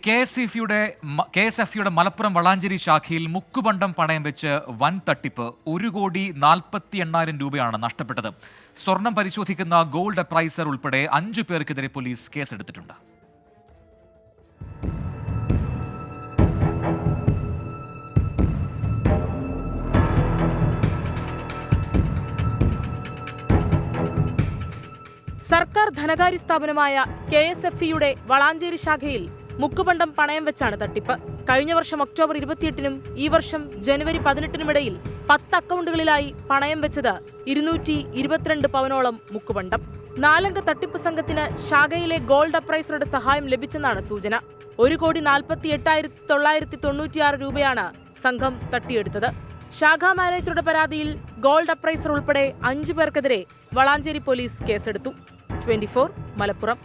KSFയുടെ മലപ്പുറം വളാഞ്ചേരി ശാഖയിൽ മുക്കുപണ്ടം പണയം വെച്ച് വൻ തട്ടിപ്പ് 1,48,00,000 രൂപയാണ് നഷ്ടപ്പെട്ടത്. സ്വർണം പരിശോധിക്കുന്ന ഗോൾഡ് അപ്രൈസർ ഉൾപ്പെടെ 5 പേർക്കെതിരെ പോലീസ് കേസെടുത്തിട്ടുണ്ട്. സർക്കാർ ധനകാര്യ സ്ഥാപനമായ KSFയുടെ വളാഞ്ചേരി ശാഖയിൽ മുക്കുപണ്ടം പണയം വെച്ചാണ് തട്ടിപ്പ്. കഴിഞ്ഞ വർഷം ഒക്ടോബർ 28-നും ഈ വർഷം ജനുവരി 18-നും ഇടയിൽ 10 അക്കൗണ്ടുകളിലായി പണയം വെച്ചത് 222 പവനോളം മുക്കുപണ്ടം. 4 അംഗ തട്ടിപ്പ് സംഘത്തിന് ശാഖയിലെ ഗോൾഡ് അപ്രൈസറുടെ സഹായം ലഭിച്ചെന്നാണ് സൂചന. 1,48,996 രൂപയാണ് സംഘം തട്ടിയെടുത്തത്. ശാഖാ മാനേജറുടെ പരാതിയിൽ ഗോൾഡ് അപ്രൈസർ ഉൾപ്പെടെ 5 പേർക്കെതിരെ വളാഞ്ചേരി പോലീസ് കേസെടുത്തു. 24 മലപ്പുറം.